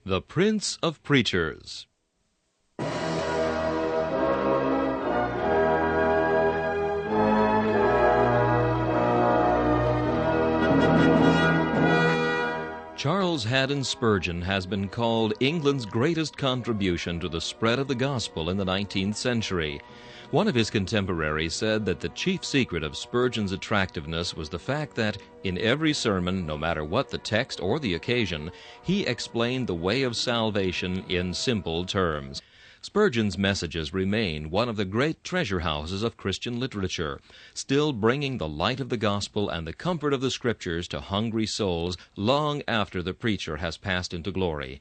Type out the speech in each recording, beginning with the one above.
The Prince of Preachers. Charles Haddon Spurgeon has been called England's greatest contribution to the spread of the gospel in the 19th century. One of his contemporaries said that the chief secret of Spurgeon's attractiveness was the fact that, in every sermon, no matter what the text or the occasion, he explained the way of salvation in simple terms. Spurgeon's messages remain one of the great treasure houses of Christian literature, still bringing the light of the gospel and the comfort of the Scriptures to hungry souls long after the preacher has passed into glory.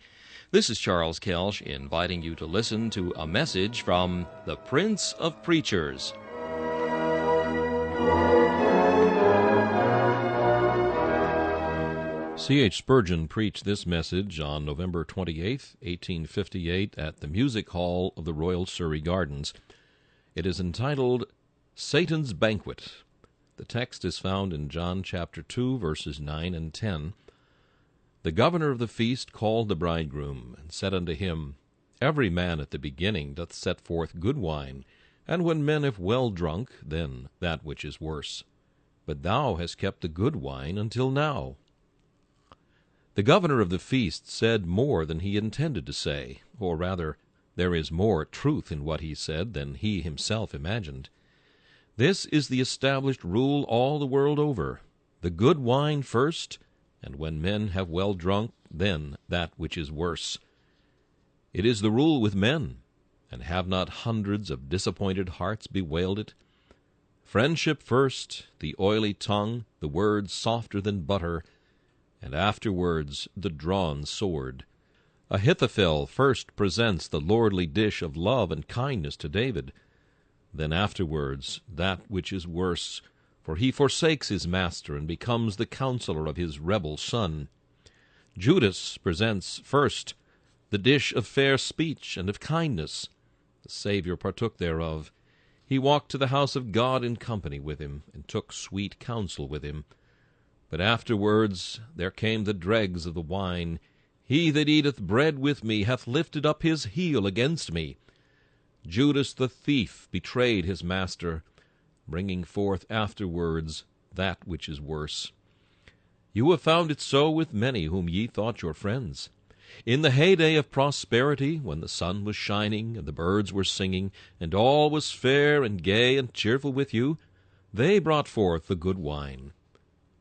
This is Charles Kelsch inviting you to listen to a message from the Prince of Preachers. C.H. Spurgeon preached this message on November 28, 1858, at the Music Hall of the Royal Surrey Gardens. It is entitled, Satan's Banquet. The text is found in John chapter 2, verses 9 and 10. The governor of the feast called the bridegroom, and said unto him, Every man at the beginning doth set forth good wine, and when men have well drunk, then that which is worse. But thou hast kept the good wine until now. The governor of the feast said more than he intended to say, or rather, there is more truth in what he said than he himself imagined. This is the established rule all the world over, the good wine first, and when men have well drunk, then that which is worse. It is the rule with men, and have not hundreds of disappointed hearts bewailed it? Friendship first, the oily tongue, the words softer than butter, and afterwards the drawn sword. Ahithophel first presents the lordly dish of love and kindness to David, then afterwards that which is worse, for he forsakes his master and becomes the counselor of his rebel son. Judas presents first the dish of fair speech and of kindness. The Savior partook thereof. He walked to the house of God in company with him, and took sweet counsel with him. But afterwards there came the dregs of the wine. He that eateth bread with me hath lifted up his heel against me. Judas the thief betrayed his master, bringing forth afterwards that which is worse. You have found it so with many whom ye thought your friends. In the heyday of prosperity, when the sun was shining, and the birds were singing, and all was fair and gay and cheerful with you, they brought forth the good wine.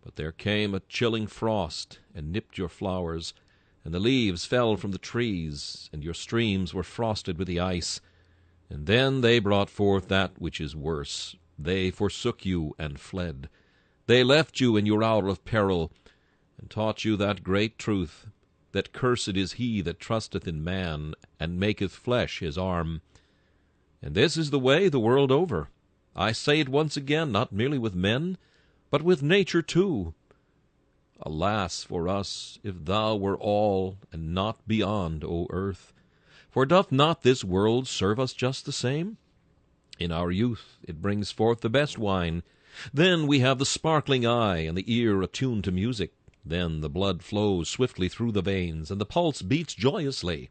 But there came a chilling frost, and nipped your flowers, and the leaves fell from the trees, and your streams were frosted with the ice. And then they brought forth that which is worse. They forsook you and fled. They left you in your hour of peril, and taught you that great truth, that cursed is he that trusteth in man, and maketh flesh his arm. And this is the way the world over. I say it once again, not merely with men, but with nature too. Alas for us, if thou were all, and not beyond, O earth! For doth not this world serve us just the same? In our youth it brings forth the best wine. Then we have the sparkling eye, and the ear attuned to music. Then the blood flows swiftly through the veins, and the pulse beats joyously.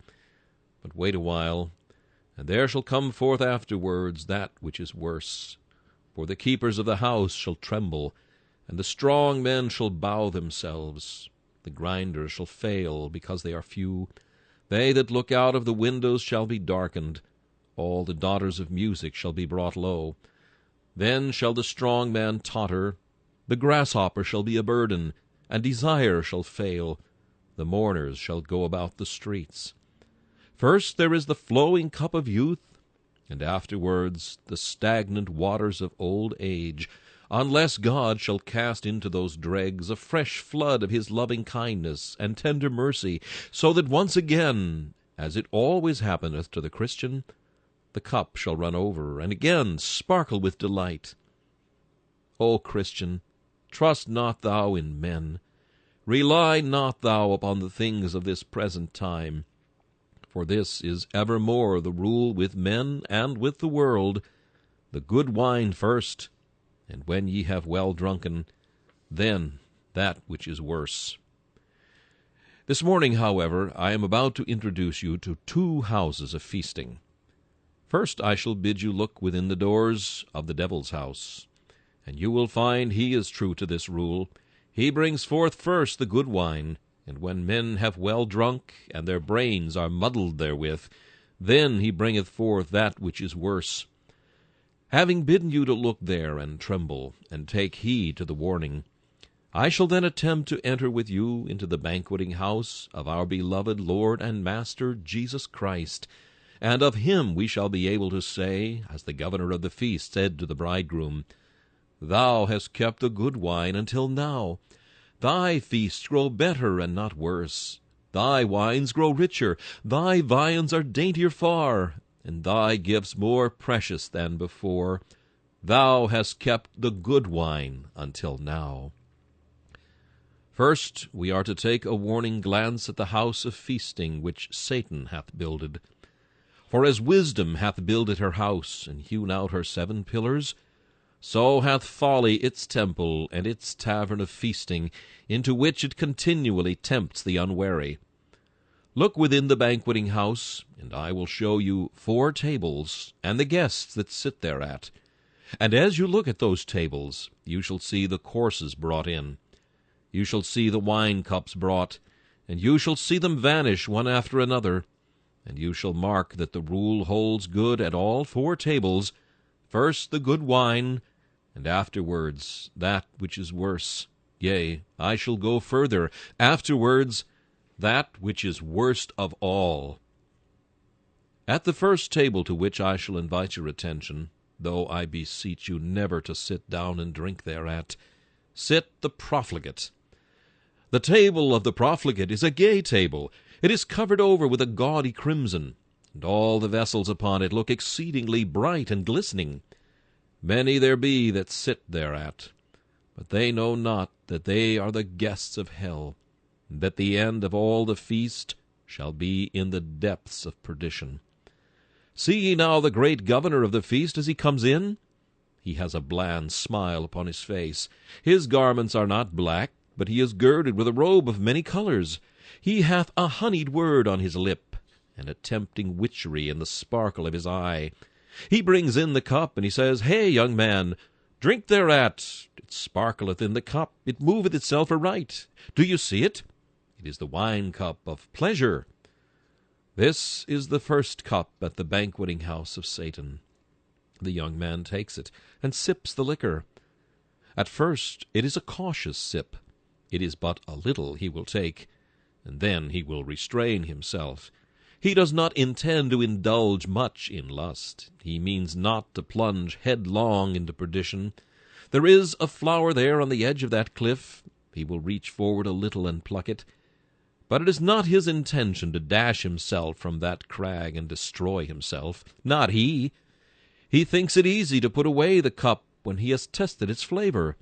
But wait a while, and there shall come forth afterwards that which is worse. For the keepers of the house shall tremble, and the strong men shall bow themselves. The grinders shall fail, because they are few. They that look out of the windows shall be darkened. All the daughters of music shall be brought low. Then shall the strong man totter. The grasshopper shall be a burden, and desire shall fail. The mourners shall go about the streets. First there is the flowing cup of youth, and afterwards the stagnant waters of old age, unless God shall cast into those dregs a fresh flood of his loving kindness and tender mercy, so that once again, as it always happeneth to the Christian, the cup shall run over, and again sparkle with delight. O Christian, trust not thou in men. Rely not thou upon the things of this present time. For this is evermore the rule with men and with the world, the good wine first, and when ye have well drunken, then that which is worse. This morning, however, I am about to introduce you to two houses of feasting. First, I shall bid you look within the doors of the devil's house, and you will find he is true to this rule. He brings forth first the good wine, and when men have well drunk, and their brains are muddled therewith, then he bringeth forth that which is worse. Having bidden you to look there and tremble, and take heed to the warning, I shall then attempt to enter with you into the banqueting house of our beloved Lord and Master Jesus Christ, and of him we shall be able to say, as the governor of the feast said to the bridegroom, Thou hast kept the good wine until now. Thy feasts grow better and not worse. Thy wines grow richer, thy viands are daintier far, and thy gifts more precious than before. Thou hast kept the good wine until now. First, we are to take a warning glance at the house of feasting which Satan hath builded. For as wisdom hath builded her house, and hewn out her 7 pillars, so hath folly its temple and its tavern of feasting, into which it continually tempts the unwary. Look within the banqueting house, and I will show you 4 tables, and the guests that sit thereat. And as you look at those tables, you shall see the courses brought in. You shall see the wine cups brought, and you shall see them vanish one after another. And you shall mark that the rule holds good at all 4 tables, first the good wine, and afterwards that which is worse. Yea, I shall go further, afterwards that which is worst of all. At the first table to which I shall invite your attention, though I beseech you never to sit down and drink thereat, sit the profligate. The table of the profligate is a gay table. It is covered over with a gaudy crimson, and all the vessels upon it look exceedingly bright and glistening. Many there be that sit thereat, but they know not that they are the guests of hell, and that the end of all the feast shall be in the depths of perdition. See ye now the great governor of the feast as he comes in? He has a bland smile upon his face. His garments are not black, but he is girded with a robe of many colors. He hath a honeyed word on his lip, and a tempting witchery in the sparkle of his eye. He brings in the cup, and he says, Hey, young man, drink thereat. It sparkleth in the cup, it moveth itself aright. Do you see it? It is the wine cup of pleasure. This is the first cup at the banqueting house of Satan. The young man takes it, and sips the liquor. At first it is a cautious sip. It is but a little he will take, and then he will restrain himself. He does not intend to indulge much in lust. He means not to plunge headlong into perdition. There is a flower there on the edge of that cliff. He will reach forward a little and pluck it. But it is not his intention to dash himself from that crag and destroy himself. Not he. He thinks it easy to put away the cup when he has tested its flavor.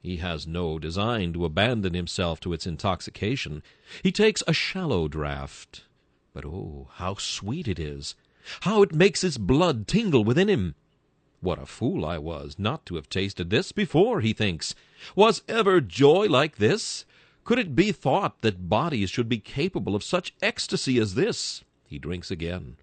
He has no design to abandon himself to its intoxication. He takes a shallow draught. But oh, how sweet it is! How it makes his blood tingle within him! What a fool I was not to have tasted this before, he thinks. Was ever joy like this? Could it be thought that bodies should be capable of such ecstasy as this? He drinks again.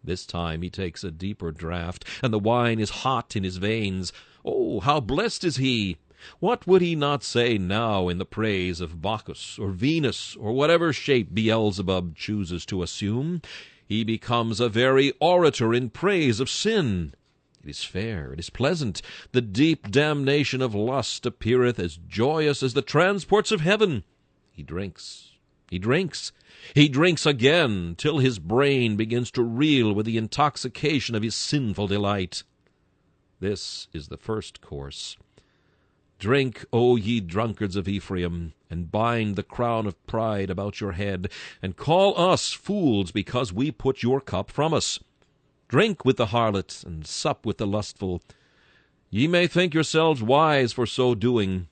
This time he takes a deeper draught, and the wine is hot in his veins. Oh, how blessed is he! What would he not say now in the praise of Bacchus or Venus or whatever shape Beelzebub chooses to assume? He becomes a very orator in praise of sin. It is fair, it is pleasant. The deep damnation of lust appeareth as joyous as the transports of heaven. He drinks, he drinks, he drinks again, till his brain begins to reel with the intoxication of his sinful delight. This is the first course. Drink, O ye drunkards of Ephraim, and bind the crown of pride about your head, and call us fools because we put your cup from us. Drink with the harlot, and sup with the lustful. Ye may think yourselves wise for so doing,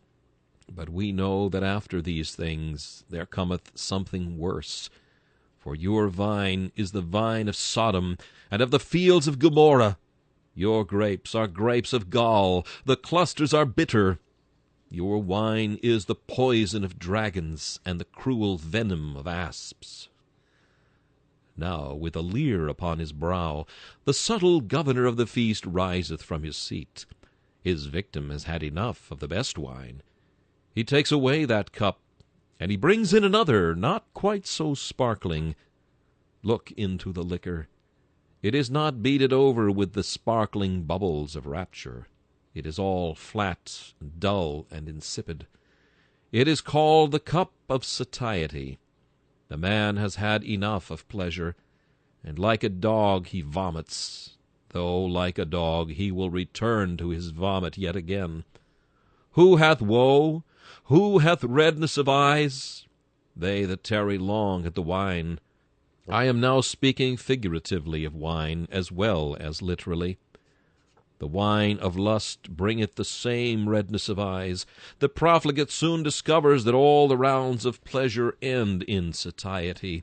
but we know that after these things there cometh something worse. For your vine is the vine of Sodom, and of the fields of Gomorrah. Your grapes are grapes of gall, the clusters are bitter. Your wine is the poison of dragons and the cruel venom of asps. Now, with a leer upon his brow, the subtle governor of the feast riseth from his seat. His victim has had enough of the best wine. He takes away that cup, and he brings in another, not quite so sparkling. Look into the liquor. It is not beaded over with the sparkling bubbles of rapture. It is all flat, and dull, and insipid. It is called the cup of satiety. The man has had enough of pleasure, and like a dog he vomits, though like a dog he will return to his vomit yet again. Who hath woe? Who hath redness of eyes? They that tarry long at the wine. I am now speaking figuratively of wine as well as literally. The wine of lust bringeth the same redness of eyes. The profligate soon discovers that all the rounds of pleasure end in satiety.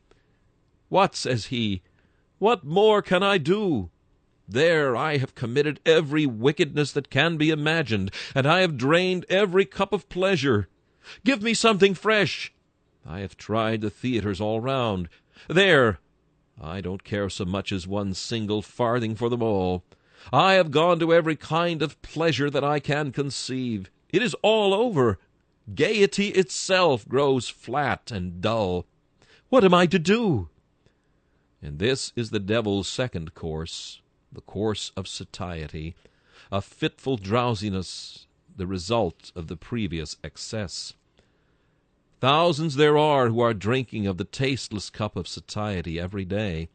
What, says he, what more can I do? There I have committed every wickedness that can be imagined, and I have drained every cup of pleasure. Give me something fresh. I have tried the theatres all round. There, I don't care so much as one single farthing for them all. I have gone to every kind of pleasure that I can conceive. It is all over. Gaiety itself grows flat and dull. What am I to do? And this is the devil's second course, the course of satiety, a fitful drowsiness, the result of the previous excess. Thousands there are who are drinking of the tasteless cup of satiety every day,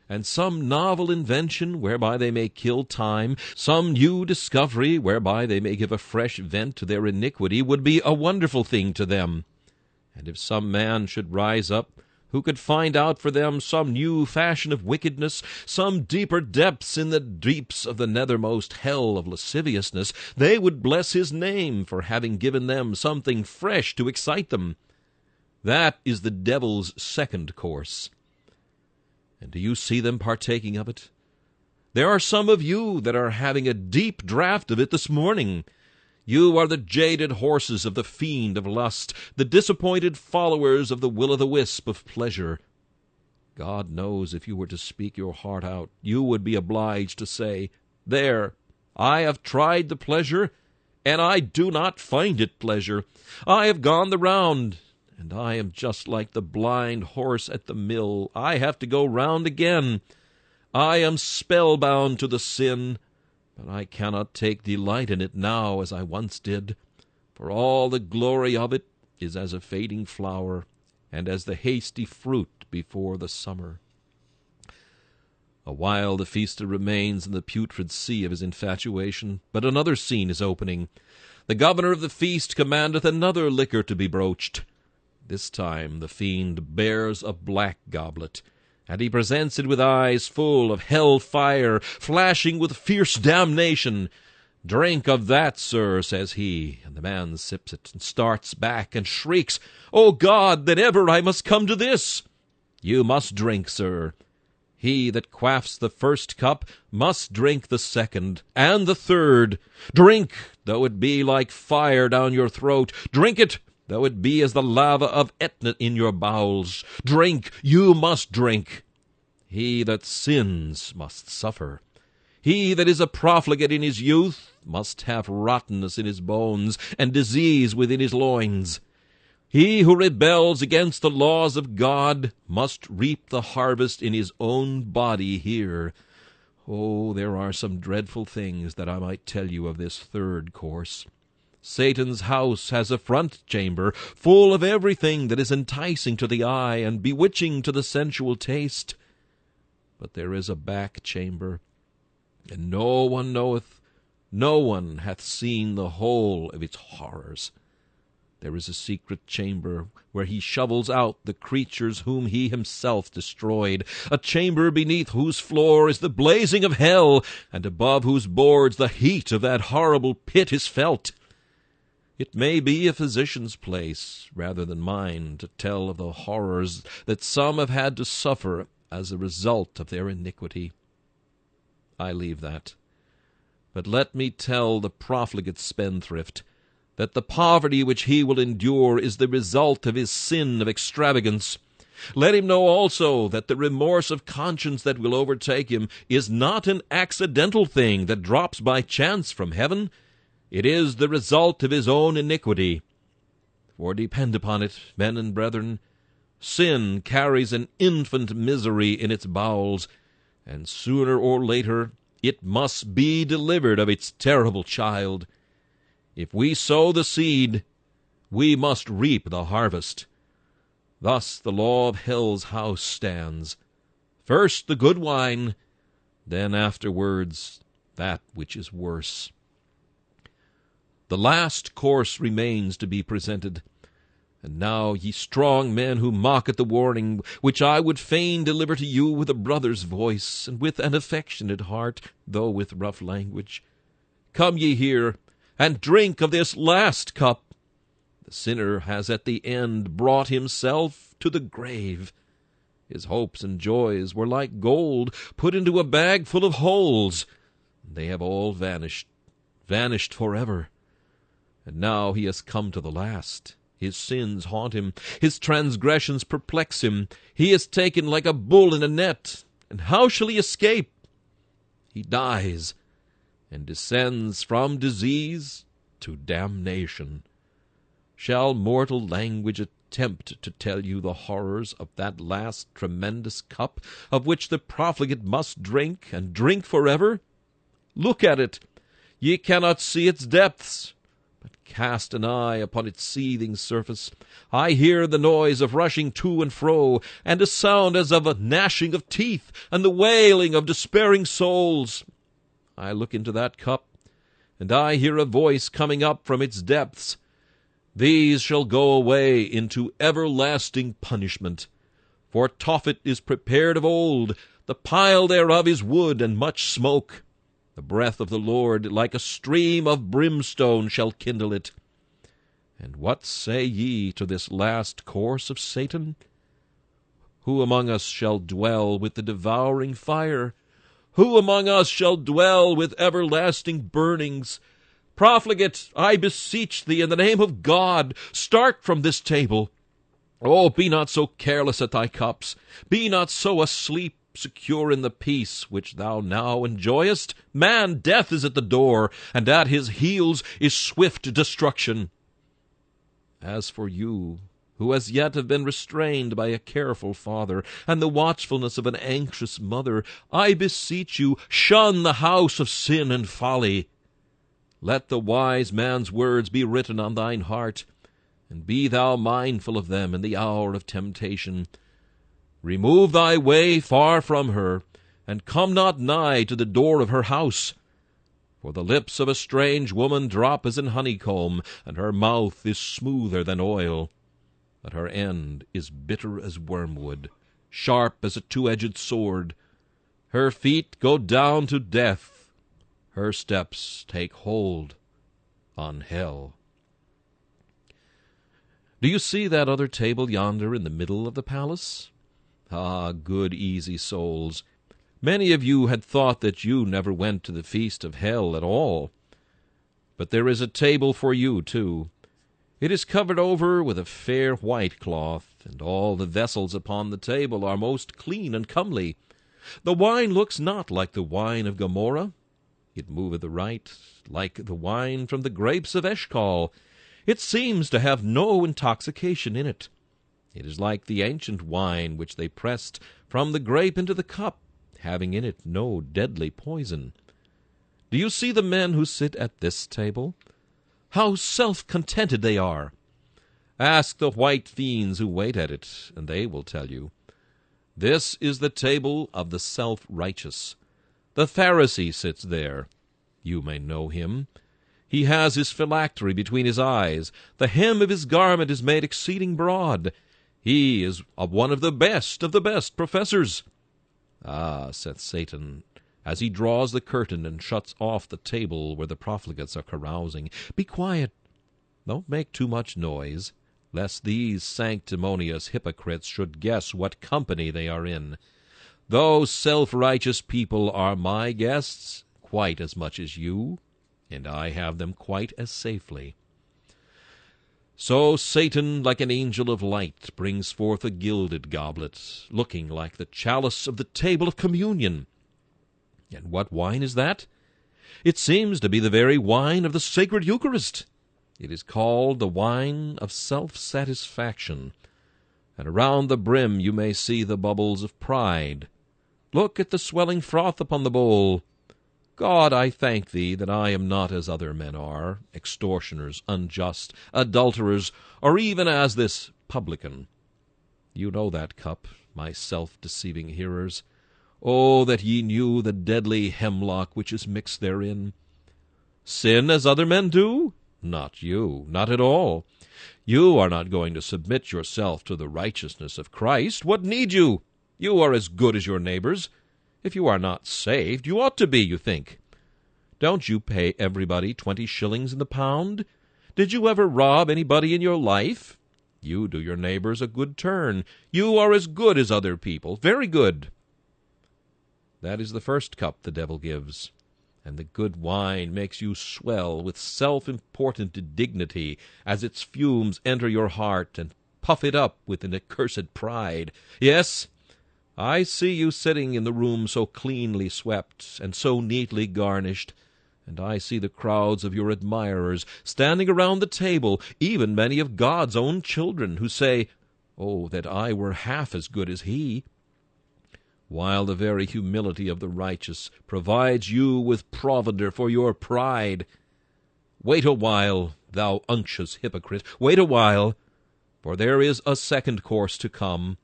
and some novel invention whereby they may kill time, some new discovery whereby they may give a fresh vent to their iniquity would be a wonderful thing to them. And if some man should rise up who could find out for them some new fashion of wickedness, some deeper depths in the deeps of the nethermost hell of lasciviousness, they would bless his name for having given them something fresh to excite them. That is the devil's second course. And do you see them partaking of it? There are some of you that are having a deep draught of it this morning. You are the jaded horses of the fiend of lust, the disappointed followers of the will-o'-the-wisp of pleasure. God knows if you were to speak your heart out, you would be obliged to say, There, I have tried the pleasure, and I do not find it pleasure. I have gone the round, and I am just like the blind horse at the mill. I have to go round again. I am spellbound to the sin, but I cannot take delight in it now as I once did, for all the glory of it is as a fading flower, and as the hasty fruit before the summer. A while the feaster remains in the putrid sea of his infatuation, but another scene is opening. The governor of the feast commandeth another liquor to be broached. This time the fiend bears a black goblet, and he presents it with eyes full of hell fire, flashing with fierce damnation. Drink of that, sir, says he, and the man sips it, and starts back, and shrieks, O God, that ever I must come to this! You must drink, sir. He that quaffs the first cup must drink the second, and the third. Drink, though it be like fire down your throat. Drink it, though it be as the lava of Etna in your bowels. Drink, you must drink. He that sins must suffer. He that is a profligate in his youth must have rottenness in his bones, and disease within his loins. He who rebels against the laws of God must reap the harvest in his own body here. Oh, there are some dreadful things that I might tell you of this third course. Satan's house has a front chamber, full of everything that is enticing to the eye and bewitching to the sensual taste. But there is a back chamber, and no one knoweth, no one hath seen the whole of its horrors. There is a secret chamber where he shovels out the creatures whom he himself destroyed, a chamber beneath whose floor is the blazing of hell, and above whose boards the heat of that horrible pit is felt. It may be a physician's place, rather than mine, to tell of the horrors that some have had to suffer as a result of their iniquity. I leave that. But let me tell the profligate spendthrift that the poverty which he will endure is the result of his sin of extravagance. Let him know also that the remorse of conscience that will overtake him is not an accidental thing that drops by chance from heaven. It is the result of his own iniquity. For depend upon it, men and brethren, sin carries an infant misery in its bowels, and sooner or later it must be delivered of its terrible child. If we sow the seed, we must reap the harvest. Thus the law of hell's house stands. First the good wine, then afterwards that which is worse. The last course remains to be presented. And now, ye strong men who mock at the warning, which I would fain deliver to you with a brother's voice, and with an affectionate heart, though with rough language, come ye here, and drink of this last cup. The sinner has at the end brought himself to the grave. His hopes and joys were like gold put into a bag full of holes. They have all vanished forever. And now he has come to the last. His sins haunt him. His transgressions perplex him. He is taken like a bull in a net. And how shall he escape? He dies, and descends from disease to damnation. Shall mortal language attempt to tell you the horrors of that last tremendous cup, of which the profligate must drink, and drink forever? Look at it. Ye cannot see its depths, but cast an eye upon its seething surface. I hear the noise of rushing to and fro, and a sound as of a gnashing of teeth, and the wailing of despairing souls. I look into that cup, and I hear a voice coming up from its depths. These shall go away into everlasting punishment. For Tophet is prepared of old, the pile thereof is wood and much smoke. The breath of the Lord, like a stream of brimstone, shall kindle it. And what say ye to this last course of Satan? Who among us shall dwell with the devouring fire? Who among us shall dwell with everlasting burnings? Profligate, I beseech thee, in the name of God, start from this table. Oh, be not so careless at thy cups. Be not so asleep, secure in the peace which thou now enjoyest. Man, death is at the door, and at his heels is swift destruction. As for you, who as yet have been restrained by a careful father, and the watchfulness of an anxious mother, I beseech you, shun the house of sin and folly. Let the wise man's words be written on thine heart, and be thou mindful of them in the hour of temptation. Remove thy way far from her, and come not nigh to the door of her house. For the lips of a strange woman drop as in honeycomb, and her mouth is smoother than oil. But her end is bitter as wormwood, sharp as a two-edged sword. Her feet go down to death. Her steps take hold on hell. Do you see that other table yonder in the middle of the palace? Ah, good, easy souls, many of you had thought that you never went to the feast of hell at all. But there is a table for you, too. It is covered over with a fair white cloth, and all the vessels upon the table are most clean and comely. The wine looks not like the wine of Gomorrah. It moveth aright, like the wine from the grapes of Eshcol. It seems to have no intoxication in it. It is like the ancient wine which they pressed from the grape into the cup, having in it no deadly poison. Do you see the men who sit at this table? How self-contented they are! Ask the white fiends who wait at it, and they will tell you. This is the table of the self-righteous. The Pharisee sits there. You may know him. He has his phylactery between his eyes. The hem of his garment is made exceeding broad. He is one of the best professors. Ah, saith Satan, as he draws the curtain and shuts off the table where the profligates are carousing, be quiet. Don't make too much noise, lest these sanctimonious hypocrites should guess what company they are in. Those self-righteous people are my guests quite as much as you, and I have them quite as safely. So Satan, like an angel of light, brings forth a gilded goblet, looking like the chalice of the table of communion. And what wine is that? It seems to be the very wine of the sacred Eucharist. It is called the wine of self-satisfaction, and around the brim you may see the bubbles of pride. Look at the swelling froth upon the bowl. God, I thank Thee that I am not as other men are, extortioners, unjust, adulterers, or even as this publican. You know that cup, my self-deceiving hearers. Oh, that ye knew the deadly hemlock which is mixed therein. Sin as other men do? Not you, not at all. You are not going to submit yourself to the righteousness of Christ. What need you? You are as good as your neighbors. If you are not saved, you ought to be, you think. Don't you pay everybody 20 shillings in the pound? Did you ever rob anybody in your life? You do your neighbors a good turn. You are as good as other people, very good. That is the first cup the devil gives, and the good wine makes you swell with self-important dignity as its fumes enter your heart and puff it up with an accursed pride. Yes, I see you sitting in the room so cleanly swept and so neatly garnished, and I see the crowds of your admirers standing around the table, even many of God's own children, who say, "Oh, that I were half as good as he," while the very humility of the righteous provides you with provender for your pride. Wait a while, thou unctuous hypocrite, wait a while, for there is a second course to come.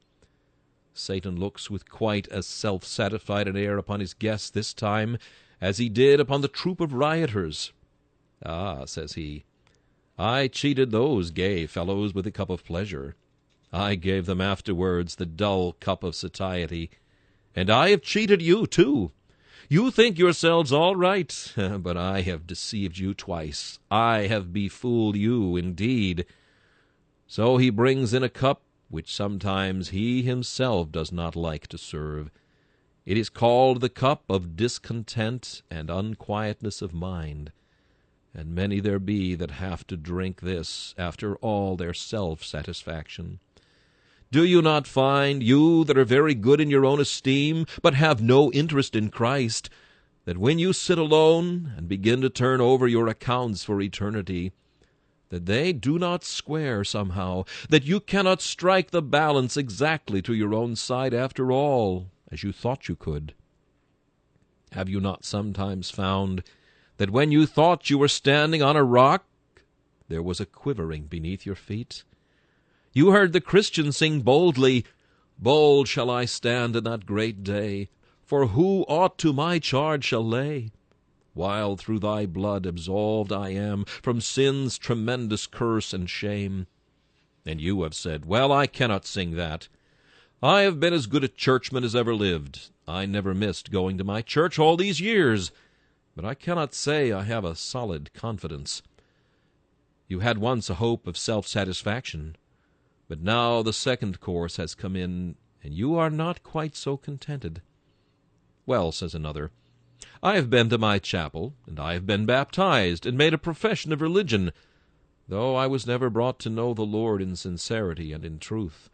Satan looks with quite as self-satisfied an air upon his guests this time as he did upon the troop of rioters. "Ah," says he, "I cheated those gay fellows with a cup of pleasure. I gave them afterwards the dull cup of satiety. And I have cheated you, too. You think yourselves all right, but I have deceived you twice. I have befooled you, indeed." So he brings in a cup which sometimes he himself does not like to serve. It is called the cup of discontent and unquietness of mind. And many there be that have to drink this after all their self-satisfaction. Do you not find, you that are very good in your own esteem, but have no interest in Christ, that when you sit alone and begin to turn over your accounts for eternity, that they do not square somehow, that you cannot strike the balance exactly to your own side after all, as you thought you could? Have you not sometimes found that when you thought you were standing on a rock, there was a quivering beneath your feet? You heard the Christian sing boldly, "Bold shall I stand in that great day, for who aught to my charge shall lay? While through thy blood absolved I am from sin's tremendous curse and shame." And you have said, "Well, I cannot sing that. I have been as good a churchman as ever lived. I never missed going to my church all these years, but I cannot say I have a solid confidence." You had once a hope of self-satisfaction, but now the second course has come in, and you are not quite so contented. "Well," says another, "I have been to my chapel, and I have been baptized, and made a profession of religion, though I was never brought to know the Lord in sincerity and in truth,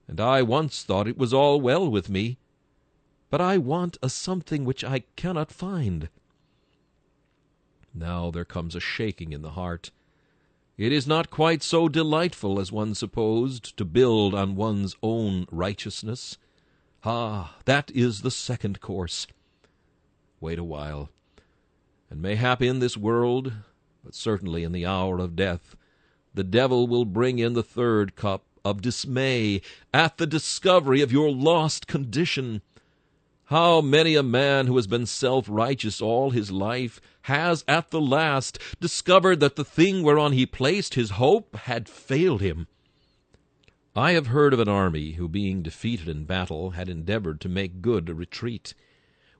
and I once thought it was all well with me, but I want a something which I cannot find." Now there comes a shaking in the heart. It is not quite so delightful as one supposed to build on one's own righteousness. Ah, that is the second course. Wait a while, and mayhap in this world, but certainly in the hour of death, the devil will bring in the third cup of dismay at the discovery of your lost condition. How many a man who has been self-righteous all his life has at the last discovered that the thing whereon he placed his hope had failed him. I have heard of an army who, being defeated in battle, had endeavored to make good a retreat.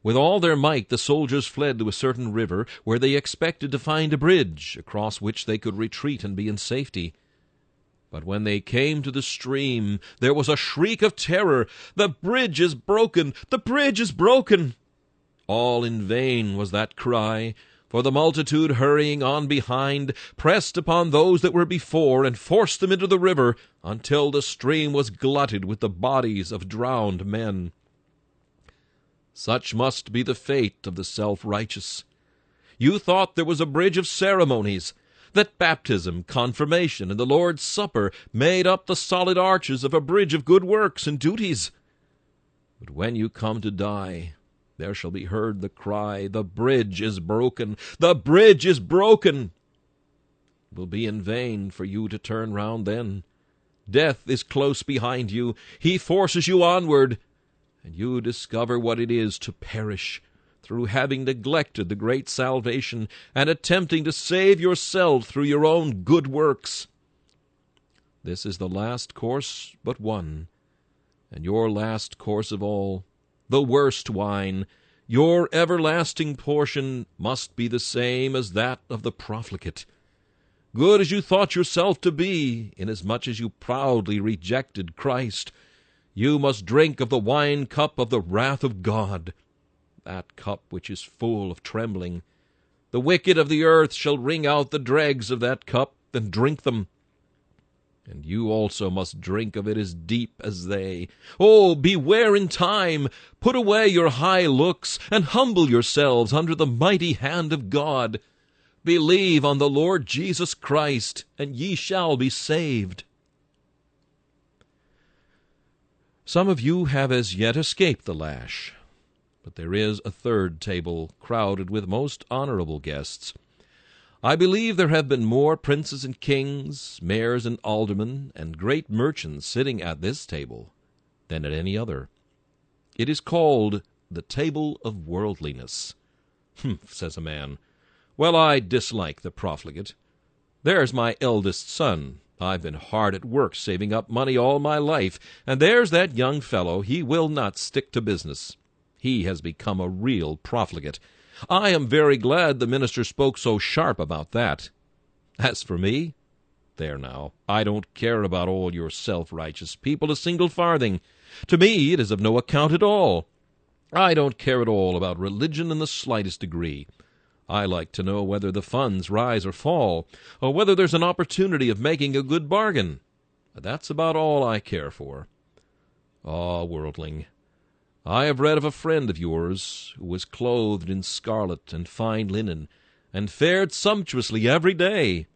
With all their might the soldiers fled to a certain river, where they expected to find a bridge, across which they could retreat and be in safety. But when they came to the stream, there was a shriek of terror. "The bridge is broken! The bridge is broken!" All in vain was that cry. For the multitude hurrying on behind pressed upon those that were before, and forced them into the river, until the stream was glutted with the bodies of drowned men. Such must be the fate of the self-righteous. You thought there was a bridge of ceremonies, that baptism, confirmation, and the Lord's Supper made up the solid arches of a bridge of good works and duties. But when you come to die, there shall be heard the cry, "The bridge is broken! The bridge is broken!" It will be in vain for you to turn round then. Death is close behind you. He forces you onward, and you discover what it is to perish through having neglected the great salvation and attempting to save yourself through your own good works. This is the last course but one, and your last course of all, the worst wine. Your everlasting portion must be the same as that of the profligate. Good as you thought yourself to be, inasmuch as you proudly rejected Christ, you must drink of the wine-cup of the wrath of God, that cup which is full of trembling. The wicked of the earth shall wring out the dregs of that cup and drink them. And you also must drink of it as deep as they. Oh, beware in time! Put away your high looks, and humble yourselves under the mighty hand of God. Believe on the Lord Jesus Christ, and ye shall be saved. Some of you have as yet escaped the lash, but there is a third table crowded with most honorable guests. I believe there have been more princes and kings, mayors and aldermen, and great merchants sitting at this table than at any other. It is called the table of worldliness. "Humph," says a man. "Well, I dislike the profligate. There's my eldest son. I've been hard at work saving up money all my life, and there's that young fellow. He will not stick to business. He has become a real profligate. I am very glad the minister spoke so sharp about that. As for me, there now, I don't care about all your self-righteous people a single farthing. To me it is of no account at all. I don't care at all about religion in the slightest degree. I like to know whether the funds rise or fall, or whether there's an opportunity of making a good bargain. That's about all I care for. Ah, worldling, I have read of a friend of yours who was clothed in scarlet and fine linen, and fared sumptuously every day.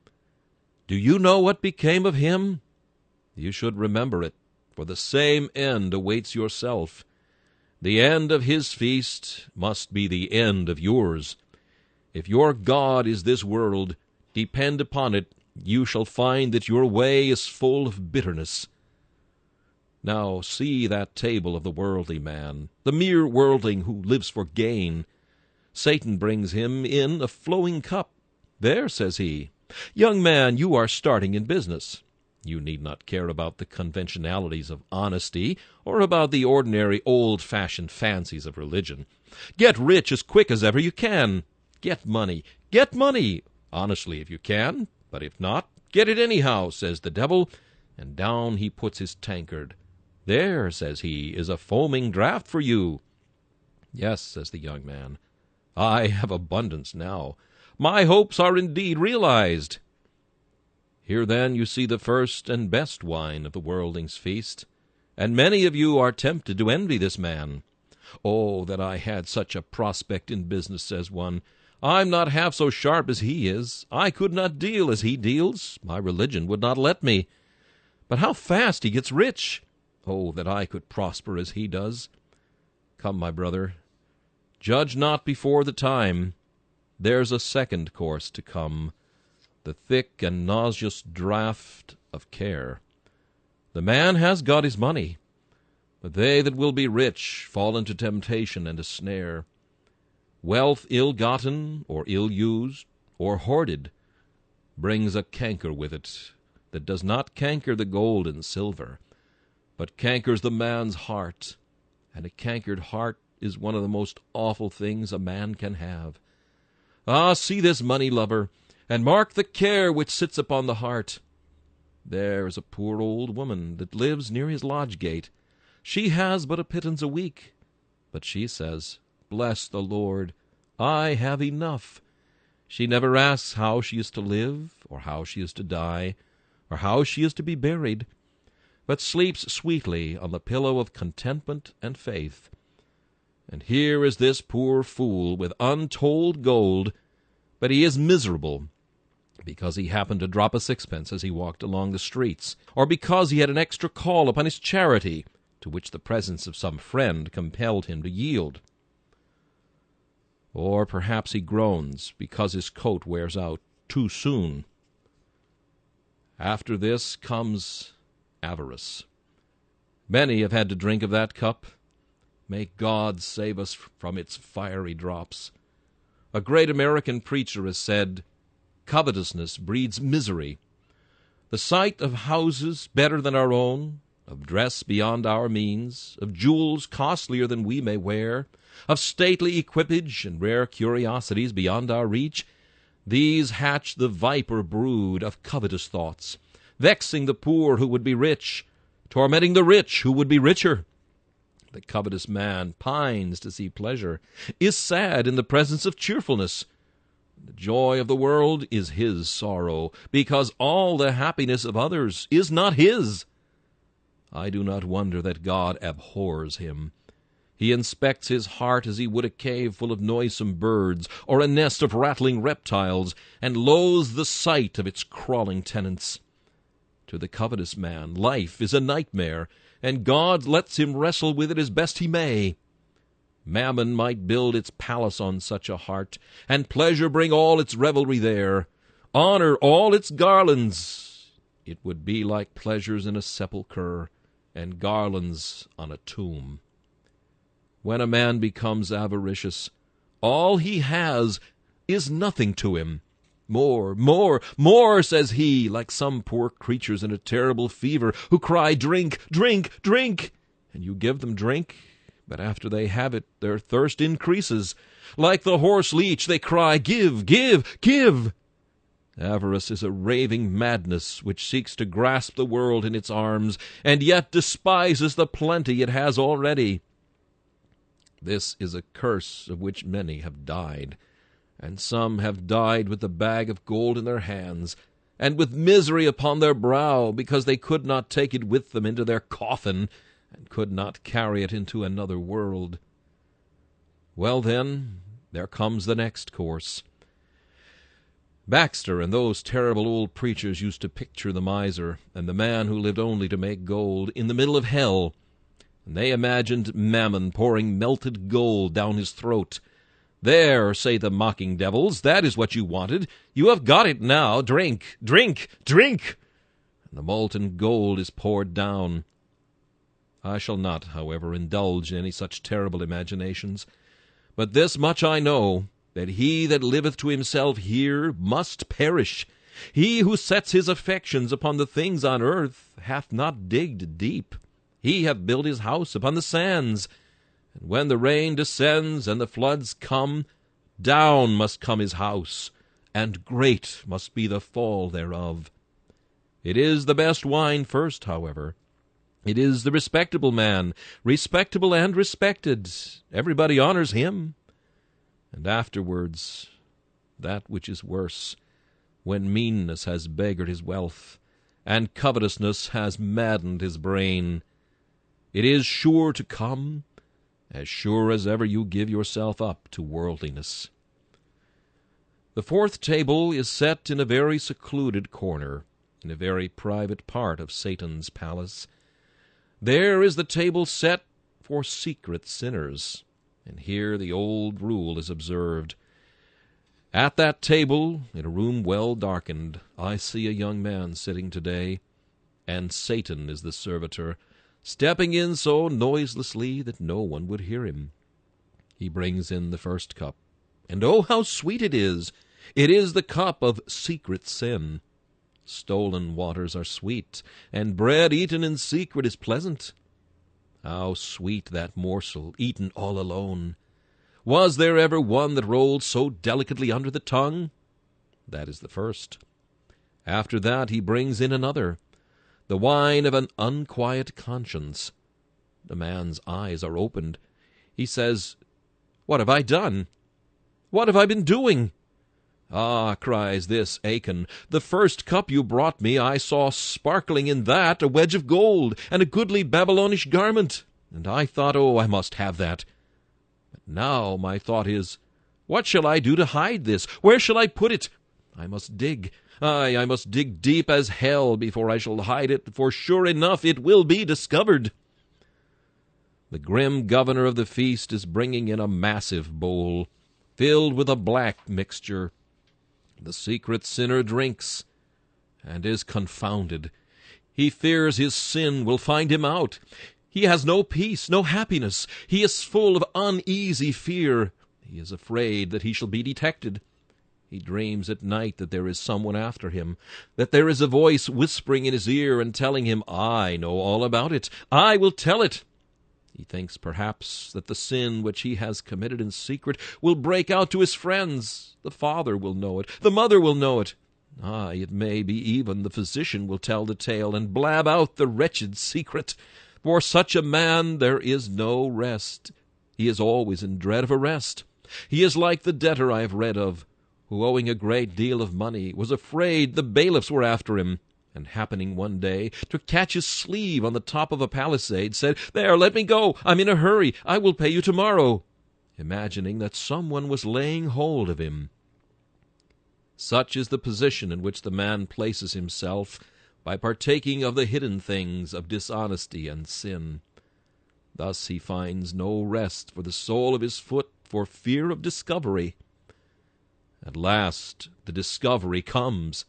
Do you know what became of him? You should remember it, for the same end awaits yourself. The end of his feast must be the end of yours. If your God is this world, depend upon it, you shall find that your way is full of bitterness. Now see that table of the worldly man, the mere worldling who lives for gain. Satan brings him in a flowing cup. There, says he, young man, you are starting in business. You need not care about the conventionalities of honesty or about the ordinary old-fashioned fancies of religion. Get rich as quick as ever you can. Get money, honestly if you can, but if not, get it anyhow, says the devil, and down he puts his tankard. There, says he, is a foaming draught for you. Yes, says the young man, I have abundance now. My hopes are indeed realized. Here then you see the first and best wine of the worldling's feast, and many of you are tempted to envy this man. Oh, that I had such a prospect in business, says one. I'm not half so sharp as he is. I could not deal as he deals. My religion would not let me. But how fast he gets rich! Oh, that I could prosper as he does. Come, my brother, judge not before the time. There's a second course to come, the thick and nauseous draught of care. The man has got his money, but they that will be rich fall into temptation and a snare. Wealth ill-gotten, or ill-used, or hoarded, brings a canker with it that does not canker the gold and silver, but cankers the man's heart, and a cankered heart is one of the most awful things a man can have. Ah, see this money-lover, and mark the care which sits upon the heart. There is a poor old woman that lives near his lodge-gate. She has but a pittance a week, but she says, Bless the Lord, I have enough. She never asks how she is to live, or how she is to die, or how she is to be buried, but sleeps sweetly on the pillow of contentment and faith. And here is this poor fool with untold gold, but he is miserable because he happened to drop a sixpence as he walked along the streets, or because he had an extra call upon his charity, to which the presence of some friend compelled him to yield. Or perhaps he groans because his coat wears out too soon. After this comes avarice. Many have had to drink of that cup. May God save us from its fiery drops. A great American preacher has said, "Covetousness breeds misery. The sight of houses better than our own, of dress beyond our means, of jewels costlier than we may wear, of stately equipage and rare curiosities beyond our reach, these hatch the viper brood of covetous thoughts, vexing the poor who would be rich, tormenting the rich who would be richer. The covetous man pines to see pleasure, is sad in the presence of cheerfulness. The joy of the world is his sorrow, because all the happiness of others is not his. I do not wonder that God abhors him. He inspects his heart as he would a cave full of noisome birds, or a nest of rattling reptiles, and loathes the sight of its crawling tenants. To the covetous man, life is a nightmare, and God lets him wrestle with it as best he may. Mammon might build its palace on such a heart, and pleasure bring all its revelry there, honor all its garlands. It would be like pleasures in a sepulchre, and garlands on a tomb. When a man becomes avaricious, all he has is nothing to him. More, more, more, says he, like some poor creatures in a terrible fever, who cry, "Drink, drink, drink!" And you give them drink, but after they have it, their thirst increases. Like the horse leech, they cry, "Give, give, give!" Avarice is a raving madness which seeks to grasp the world in its arms, and yet despises the plenty it has already. This is a curse of which many have died, and some have died with the bag of gold in their hands, and with misery upon their brow, because they could not take it with them into their coffin, and could not carry it into another world. Well, then, there comes the next course. Baxter and those terrible old preachers used to picture the miser and the man who lived only to make gold in the middle of hell, and they imagined Mammon pouring melted gold down his throat. "There," say the mocking devils, "that is what you wanted. You have got it now. Drink, drink, drink!" And the molten gold is poured down. I shall not, however, indulge in any such terrible imaginations. But this much I know, that he that liveth to himself here must perish. He who sets his affections upon the things on earth hath not digged deep. He hath built his house upon the sands. And when the rain descends and the floods come, down must come his house, and great must be the fall thereof. It is the best wine first, however. It is the respectable man, respectable and respected. Everybody honors him. And afterwards, that which is worse, when meanness has beggared his wealth, and covetousness has maddened his brain. It is sure to come, as sure as ever you give yourself up to worldliness. The fourth table is set in a very secluded corner, in a very private part of Satan's palace. There is the table set for secret sinners, and here the old rule is observed. At that table, in a room well darkened, I see a young man sitting today, and Satan is the servitor, stepping in so noiselessly that no one would hear him. He brings in the first cup, and oh, how sweet it is! It is the cup of secret sin. Stolen waters are sweet, and bread eaten in secret is pleasant. How sweet that morsel, eaten all alone! Was there ever one that rolled so delicately under the tongue? That is the first. After that he brings in another, the wine of an unquiet conscience. The man's eyes are opened. He says, "What have I done? What have I been doing? Ah, cries this Achan, the first cup you brought me, I saw sparkling in that a wedge of gold, and a goodly Babylonish garment. And I thought, oh, I must have that. But now my thought is, what shall I do to hide this? Where shall I put it? I must dig. Aye, I must dig deep as hell before I shall hide it, for sure enough it will be discovered. The grim governor of the feast is bringing in a massive bowl, filled with a black mixture. The secret sinner drinks, and is confounded. He fears his sin will find him out. He has no peace, no happiness. He is full of uneasy fear. He is afraid that he shall be detected. He dreams at night that there is someone after him, that there is a voice whispering in his ear and telling him, I know all about it. I will tell it. He thinks perhaps that the sin which he has committed in secret will break out to his friends. The father will know it. The mother will know it. Aye, it may be even the physician will tell the tale and blab out the wretched secret. For such a man there is no rest. He is always in dread of arrest. He is like the debtor I have read of, who, owing a great deal of money, was afraid the bailiffs were after him, and happening one day to catch his sleeve on the top of a palisade, said, There, let me go. I'm in a hurry. I will pay you tomorrow, imagining that someone was laying hold of him. Such is the position in which the man places himself by partaking of the hidden things of dishonesty and sin. Thus he finds no rest for the sole of his foot for fear of discovery. At last the discovery comes.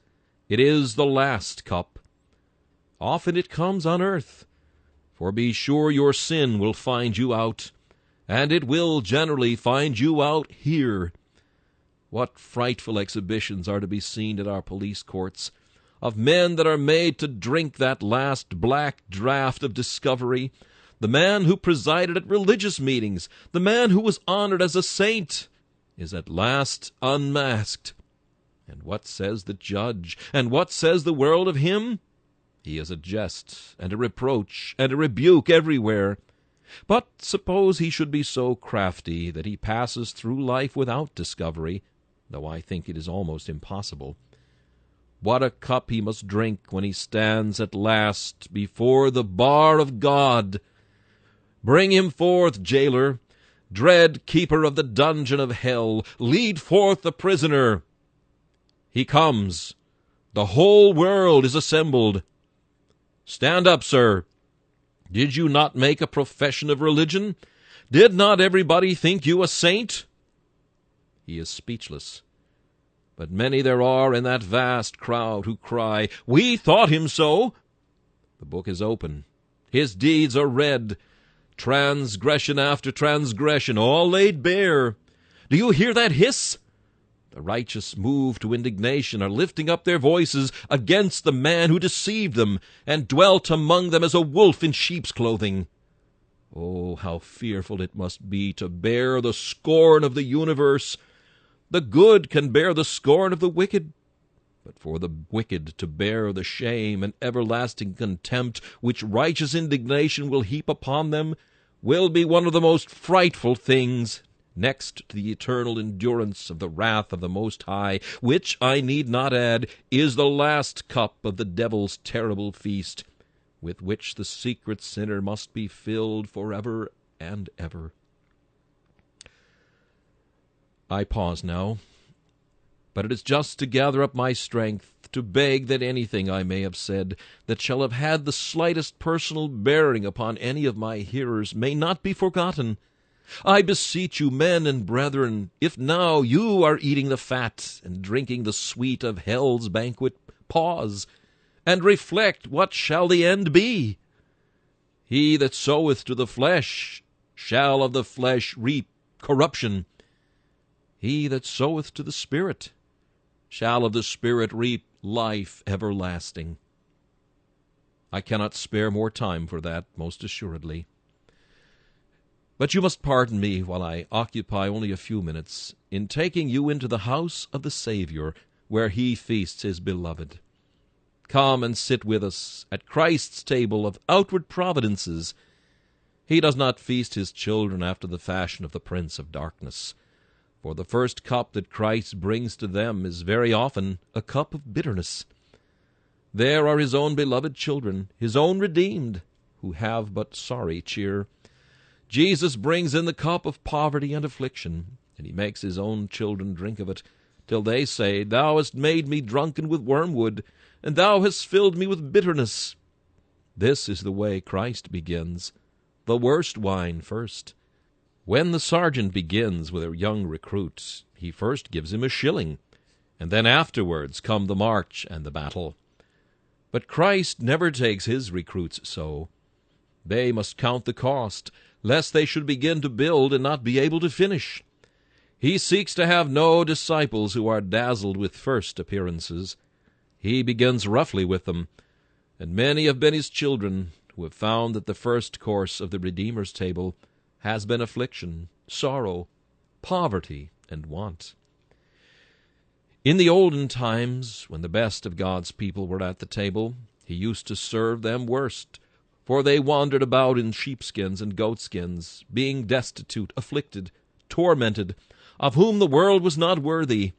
It is the last cup. Often it comes on earth, for be sure your sin will find you out, and it will generally find you out here. What frightful exhibitions are to be seen at our police courts, of men that are made to drink that last black draught of discovery, the man who presided at religious meetings, the man who was honored as a saint, is at last unmasked. And what says the judge, and what says the world of him? He is a jest, and a reproach, and a rebuke everywhere. But suppose he should be so crafty that he passes through life without discovery, though I think it is almost impossible. What a cup he must drink when he stands at last before the bar of God! Bring him forth, jailer! Dread keeper of the dungeon of hell, lead forth the prisoner! He comes. The whole world is assembled. Stand up, sir. Did you not make a profession of religion? Did not everybody think you a saint? He is speechless. But many there are in that vast crowd who cry, We thought him so. The book is open. His deeds are read. Transgression after transgression, all laid bare. Do you hear that hiss? The righteous, moved to indignation, are lifting up their voices against the man who deceived them and dwelt among them as a wolf in sheep's clothing. Oh, how fearful it must be to bear the scorn of the universe! The good can bear the scorn of the wicked, but for the wicked to bear the shame and everlasting contempt which righteous indignation will heap upon them will be one of the most frightful things, next to the eternal endurance of the wrath of the Most High, which, I need not add, is the last cup of the devil's terrible feast, with which the secret sinner must be filled forever and ever. I pause now, but it is just to gather up my strength to beg that anything I may have said that shall have had the slightest personal bearing upon any of my hearers may not be forgotten. I beseech you, men and brethren, if now you are eating the fat and drinking the sweet of hell's banquet, pause, and reflect what shall the end be. He that soweth to the flesh shall of the flesh reap corruption. He that soweth to the Spirit shall of the Spirit reap life everlasting. I cannot spare more time for that, most assuredly. But you must pardon me while I occupy only a few minutes in taking you into the house of the Savior, where he feasts his beloved. Come and sit with us at Christ's table of outward providences. He does not feast his children after the fashion of the prince of darkness. For the first cup that Christ brings to them is very often a cup of bitterness. There are his own beloved children, his own redeemed, who have but sorry cheer. Jesus brings in the cup of poverty and affliction, and he makes his own children drink of it, till they say, Thou hast made me drunken with wormwood, and thou hast filled me with bitterness. This is the way Christ begins, the worst wine first. When the sergeant begins with a young recruit, he first gives him a shilling, and then afterwards come the march and the battle. But Christ never takes his recruits so. They must count the cost, lest they should begin to build and not be able to finish. He seeks to have no disciples who are dazzled with first appearances. He begins roughly with them, and many have been his children who have found that the first course of the Redeemer's table has been affliction, sorrow, poverty, and want. In the olden times, when the best of God's people were at the table, he used to serve them worst, for they wandered about in sheepskins and goatskins, being destitute, afflicted, tormented, of whom the world was not worthy.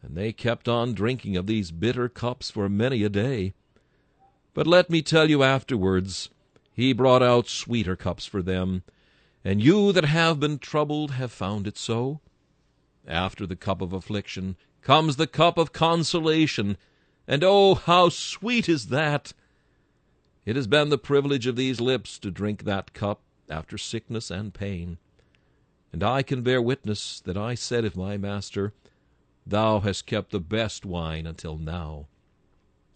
And they kept on drinking of these bitter cups for many a day. But let me tell you afterwards, he brought out sweeter cups for them, and you that have been troubled have found it so. After the cup of affliction comes the cup of consolation, and oh, how sweet is that! It has been the privilege of these lips to drink that cup after sickness and pain. And I can bear witness that I said of my Master, Thou hast kept the best wine until now.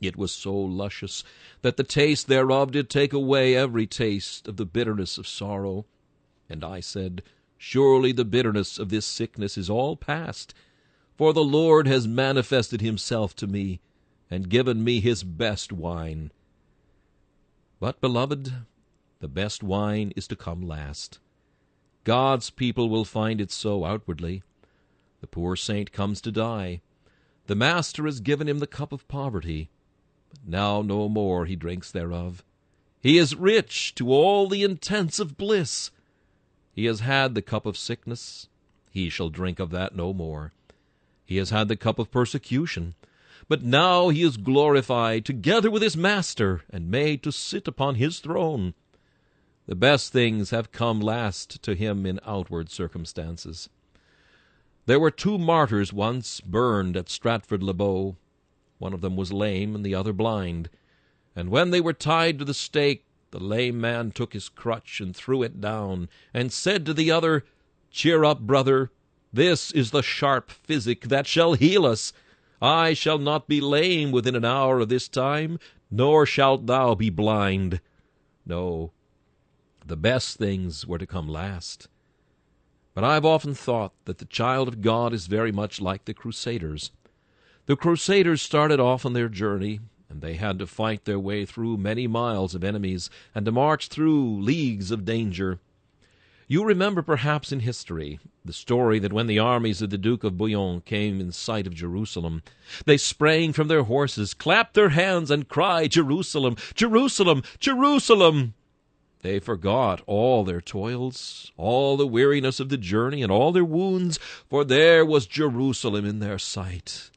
It was so luscious that the taste thereof did take away every taste of the bitterness of sorrow. And I said, Surely the bitterness of this sickness is all past, for the Lord has manifested himself to me, and given me his best wine. But, beloved, the best wine is to come last. God's people will find it so outwardly. The poor saint comes to die. The Master has given him the cup of poverty, but now no more he drinks thereof. He is rich to all the intents of bliss. He has had the cup of sickness. He shall drink of that no more. He has had the cup of persecution. But now he is glorified together with his Master, and made to sit upon his throne. The best things have come last to him in outward circumstances. There were 2 martyrs once burned at Stratford-le-Bow. One of them was lame, and the other blind. And when they were tied to the stake, the lame man took his crutch and threw it down, and said to the other, Cheer up, brother, this is the sharp physic that shall heal us. I shall not be lame within an hour of this time, nor shalt thou be blind. No, the best things were to come last. But I've often thought that the child of God is very much like the Crusaders. The Crusaders started off on their journey, and they had to fight their way through many miles of enemies, and to march through leagues of danger. You remember perhaps in history the story that when the armies of the Duke of Bouillon came in sight of Jerusalem, they sprang from their horses, clapped their hands, and cried, Jerusalem, Jerusalem, Jerusalem! They forgot all their toils, all the weariness of the journey, and all their wounds, for there was Jerusalem in their sight.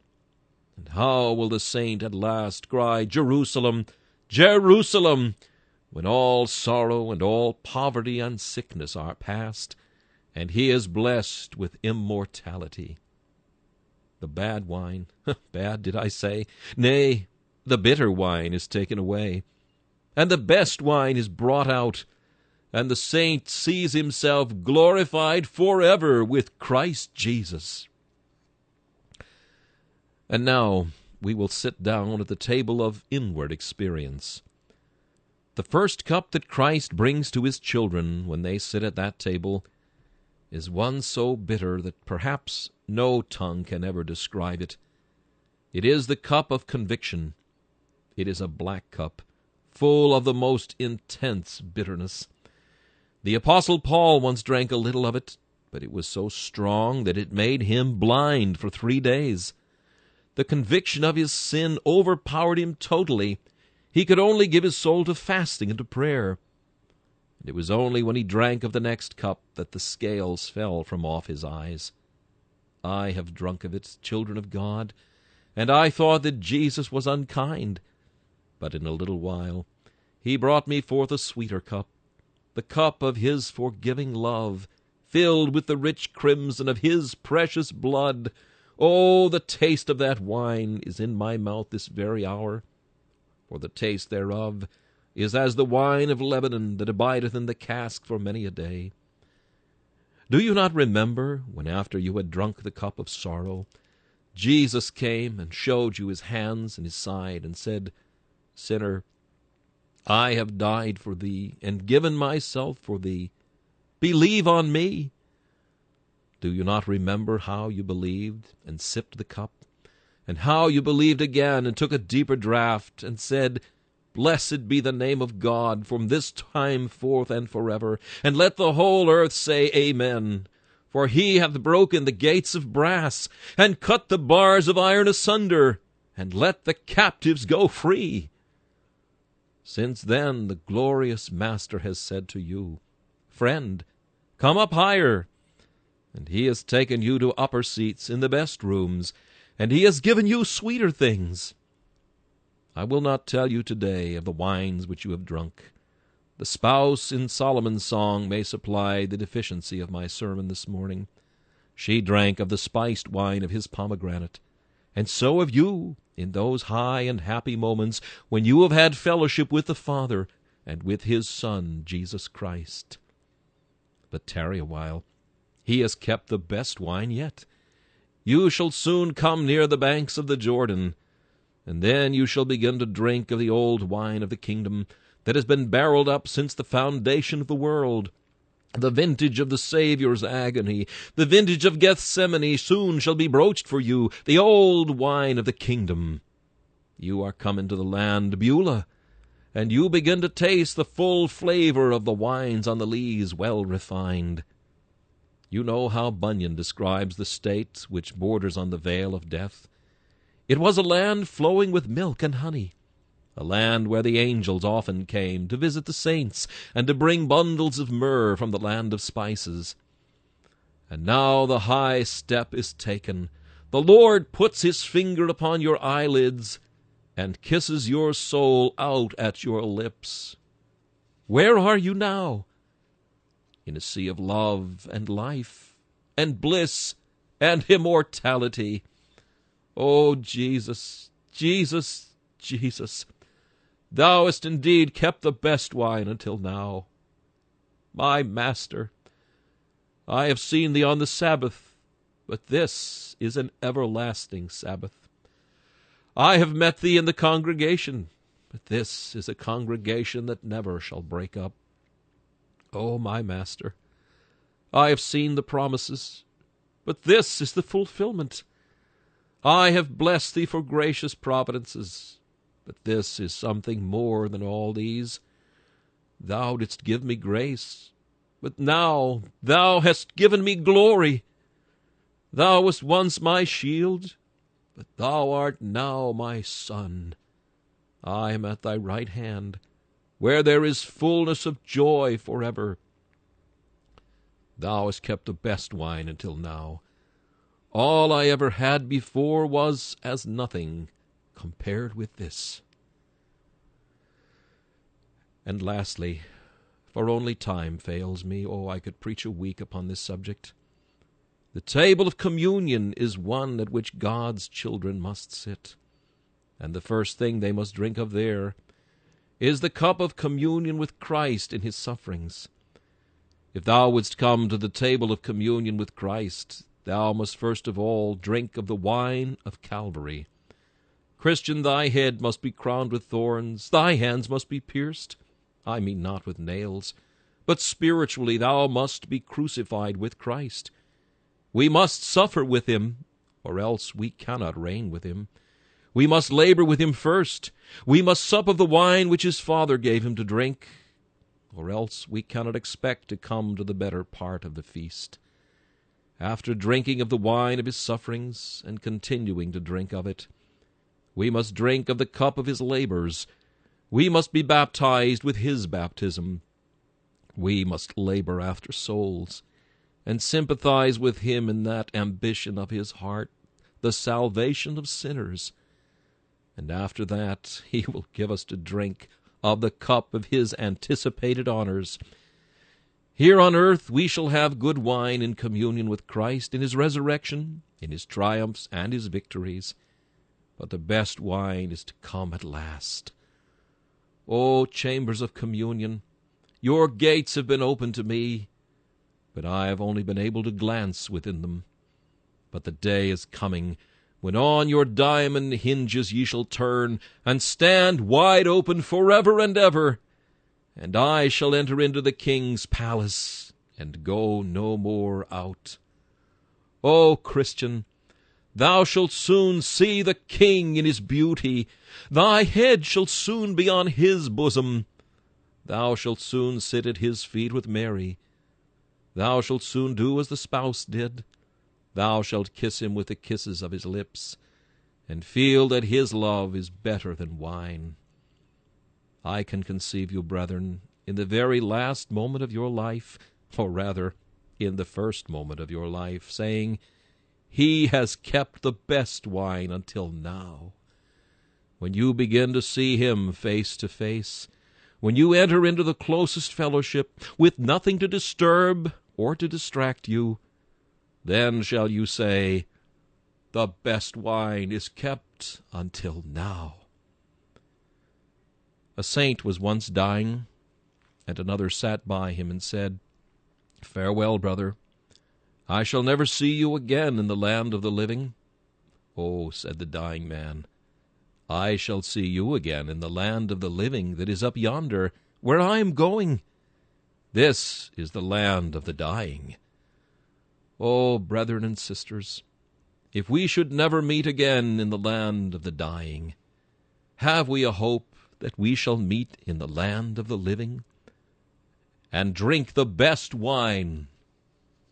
And how will the saint at last cry, Jerusalem, Jerusalem, when all sorrow and all poverty and sickness are past, and he is blessed with immortality? The bad wine, bad did I say? Nay, the bitter wine is taken away, and the best wine is brought out, and the saint sees himself glorified forever with Christ Jesus. And now we will sit down at the table of inward experience. The first cup that Christ brings to his children when they sit at that table is one so bitter that perhaps no tongue can ever describe it. It is the cup of conviction. It is a black cup, full of the most intense bitterness. The Apostle Paul once drank a little of it, but it was so strong that it made him blind for 3 days. The conviction of his sin overpowered him totally. He could only give his soul to fasting and to prayer. And it was only when he drank of the next cup that the scales fell from off his eyes. I have drunk of it, children of God, and I thought that Jesus was unkind. But in a little while he brought me forth a sweeter cup, the cup of his forgiving love, filled with the rich crimson of his precious blood. Oh, the taste of that wine is in my mouth this very hour, for the taste thereof is as the wine of Lebanon that abideth in the cask for many a day. Do you not remember when, after you had drunk the cup of sorrow, Jesus came and showed you his hands and his side, and said, Sinner, I have died for thee, and given myself for thee. Believe on me. Do you not remember how you believed, and sipped the cup, and how you believed again, and took a deeper draught, and said, Blessed be the name of God from this time forth and forever, and let the whole earth say Amen. For he hath broken the gates of brass, and cut the bars of iron asunder, and let the captives go free. Since then the glorious Master has said to you, Friend, come up higher. And he has taken you to upper seats in the best rooms, and he has given you sweeter things. I will not tell you today of the wines which you have drunk. The spouse in Solomon's song may supply the deficiency of my sermon this morning. She drank of the spiced wine of his pomegranate, and so have you in those high and happy moments when you have had fellowship with the Father and with his Son, Jesus Christ. But tarry a while. He has kept the best wine yet. You shall soon come near the banks of the Jordan, and then you shall begin to drink of the old wine of the kingdom that has been barreled up since the foundation of the world. The vintage of the Saviour's agony, the vintage of Gethsemane soon shall be broached for you, the old wine of the kingdom. You are come into the land Beulah, and you begin to taste the full flavor of the wines on the lees well refined. You know how Bunyan describes the state which borders on the vale of death. It was a land flowing with milk and honey, a land where the angels often came to visit the saints and to bring bundles of myrrh from the land of spices. And now the high step is taken. The Lord puts his finger upon your eyelids and kisses your soul out at your lips. Where are you now? In a sea of love and life and bliss and immortality. O Jesus, Jesus, Jesus, thou hast indeed kept the best wine until now. My Master, I have seen thee on the Sabbath, but this is an everlasting Sabbath. I have met thee in the congregation, but this is a congregation that never shall break up. O my Master, I have seen the promises, but this is the fulfillment. I have blessed thee for gracious providences, but this is something more than all these. Thou didst give me grace, but now thou hast given me glory. Thou wast once my shield, but thou art now my Son. I am at thy right hand, where there is fullness of joy forever. Thou hast kept the best wine until now. All I ever had before was as nothing compared with this. And lastly, for only time fails me, I could preach a week upon this subject. The table of communion is one at which God's children must sit, and the first thing they must drink of there is the cup of communion with Christ in his sufferings. If thou wouldst come to the table of communion with Christ, thou must first of all drink of the wine of Calvary. Christian, thy head must be crowned with thorns, thy hands must be pierced. I mean not with nails, but spiritually thou must be crucified with Christ. We must suffer with him, or else we cannot reign with him. We must labor with him first. We must sup of the wine which his Father gave him to drink, or else we cannot expect to come to the better part of the feast. After drinking of the wine of his sufferings, and continuing to drink of it, we must drink of the cup of his labors. We must be baptized with his baptism. We must labor after souls. and sympathize with him in that ambition of his heart, the salvation of sinners. And after that he will give us to drink of the cup of his anticipated honors. Here on earth we shall have good wine in communion with Christ in his resurrection, in his triumphs and his victories. But the best wine is to come at last. O chambers of communion, your gates have been opened to me, but I have only been able to glance within them. But the day is coming when on your diamond hinges ye shall turn, and stand wide open forever and ever, and I shall enter into the King's palace, and go no more out. O Christian, thou shalt soon see the King in his beauty. Thy head shall soon be on his bosom. Thou shalt soon sit at his feet with Mary. Thou shalt soon do as the spouse did. Thou shalt kiss him with the kisses of his lips, and feel that his love is better than wine. I can conceive you, brethren, in the very last moment of your life, or rather, in the first moment of your life, saying, He has kept the best wine until now. When you begin to see him face to face, when you enter into the closest fellowship, with nothing to disturb or to distract you, then shall you say, The best wine is kept until now. A saint was once dying, and another sat by him and said, Farewell, brother. I shall never see you again in the land of the living. Oh, said the dying man, I shall see you again in the land of the living that is up yonder, where I am going. This is the land of the dying. Oh, brethren and sisters, if we should never meet again in the land of the dying, have we a hope that we shall meet in the land of the living, and drink the best wine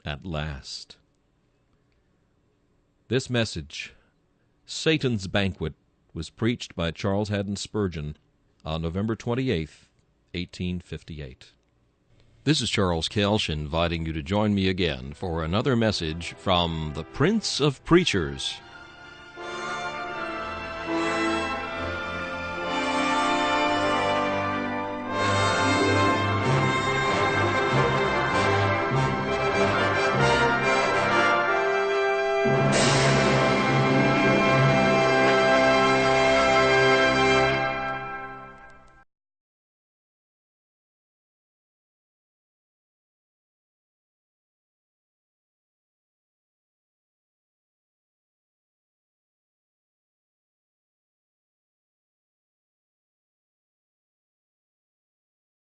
at last? This message, Satan's Banquet, was preached by Charles Haddon Spurgeon on November 28, 1858. This is Charles Kelsch inviting you to join me again for another message from the Prince of Preachers,